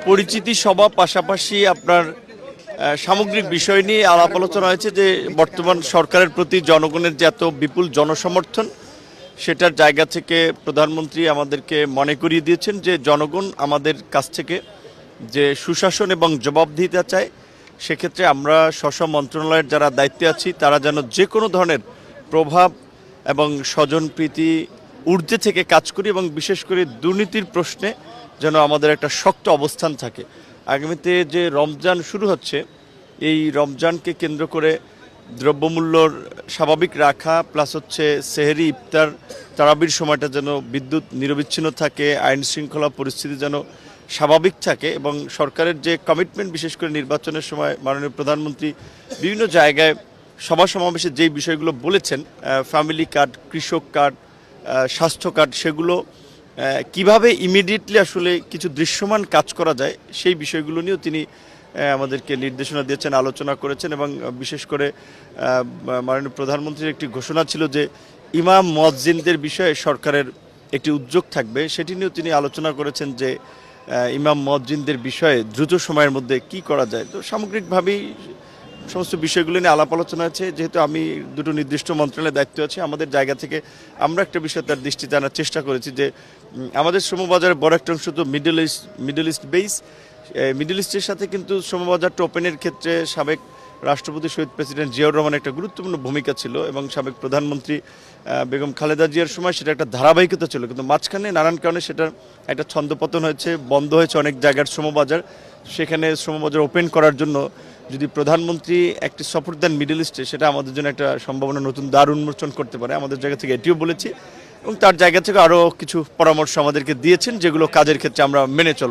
পরিচিতি সভা পাশাপাশি আপনার সামগ্রিক বিষয় নিয়ে আলাপ আলোচনা হয়েছে যে বর্তমান সরকারের প্রতি জনগণের যে এত বিপুল জনসমর্থন, সেটার জায়গা থেকে প্রধানমন্ত্রী আমাদেরকে মনে করিয়ে দিয়েছেন যে জনগণ আমাদের কাছ থেকে যে সুশাসন এবং জবাবদিহিতা চায়, সেক্ষেত্রে আমরা স্ব মন্ত্রণালয়ের যারা দায়িত্বে আছি তারা যেন যে কোনো ধরনের প্রভাব এবং স্বজনপ্রীতি ঊর্ধ্বে থেকে কাজ করি এবং বিশেষ করে দুর্নীতির প্রশ্নে যেন আমাদের একটা শক্ত অবস্থান থাকে। আগামীতে যে রমজান শুরু হচ্ছে, এই রমজানকে কেন্দ্র করে দ্রব্যমূল্যর স্বাভাবিক রাখা প্লাস হচ্ছে সেহরি, ইফতার, তারাবির সময়টা যেন বিদ্যুৎ নিরবিচ্ছিন্ন থাকে, আইন শৃঙ্খলা পরিস্থিতি যেন স্বাভাবিক থাকে এবং সরকারের যে কমিটমেন্ট, বিশেষ করে নির্বাচনের সময় মাননীয় প্রধানমন্ত্রী বিভিন্ন জায়গায় সভা সমাবেশে যেই বিষয়গুলো বলেছেন, ফ্যামিলি কার্ড, কৃষক কার্ড, স্বাস্থ্য কার্ড, সেগুলো কিভাবে ইমিডিয়েটলি আসলে কিছু দৃশ্যমান কাজ করা যায় সেই বিষয়গুলো নিয়েও তিনি আমাদেরকে নির্দেশনা দিয়েছেন, আলোচনা করেছেন এবং বিশেষ করে মাননীয় প্রধানমন্ত্রীর একটি ঘোষণা ছিল যে ইমাম মুয়াজ্জিনদের বিষয়ে সরকারের একটি উদ্যোগ থাকবে, সেটি নিয়েও তিনি আলোচনা করেছেন যে ইমাম মুয়াজ্জিনদের বিষয়ে দ্রুত সময়ের মধ্যে কি করা যায়। তো সামগ্রিকভাবেই সমস্ত বিষয়গুলো নিয়ে আলাপ আলোচনা আছে। যেহেতু আমি দুটো নির্দিষ্ট মন্ত্রণালয়ের দায়িত্ব আছে, আমাদের জায়গা থেকে আমরা একটা বিষয় তার দৃষ্টি জানার চেষ্টা করেছি যে আমাদের শ্রমবাজারের বড় একটা অংশ তো মিডল ইস্ট বেস। মিডল ইস্টের সাথে কিন্তু শ্রমবাজারটা ওপেনের ক্ষেত্রে সাবেক রাষ্ট্রপতি শহীদ প্রেসিডেন্ট জিয়াউর রহমানের একটা গুরুত্বপূর্ণ ভূমিকা ছিল এবং সাবেক প্রধানমন্ত্রী বেগম খালেদা জিয়ার সময় সেটা একটা ধারাবাহিকতা ছিল, কিন্তু মাঝখানে নানান কারণে সেটার একটা ছন্দপতন হয়েছে, বন্ধ হয়েছে অনেক জায়গার শ্রমবাজার। সেখানে শ্রমবাজার ওপেন করার জন্য যদি প্রধানমন্ত্রী একটি সফর দেন মিডল ইস্টে, সেটা আমাদের জন্য একটা সম্ভাবনা, নতুন দ্বার উন্মোচন করতে পারে। আমাদের জায়গা থেকে এটিও বলেছি এবং তার জায়গা থেকে আরও কিছু পরামর্শ আমাদেরকে দিয়েছেন, যেগুলো কাজের ক্ষেত্রে আমরা মেনে চলব।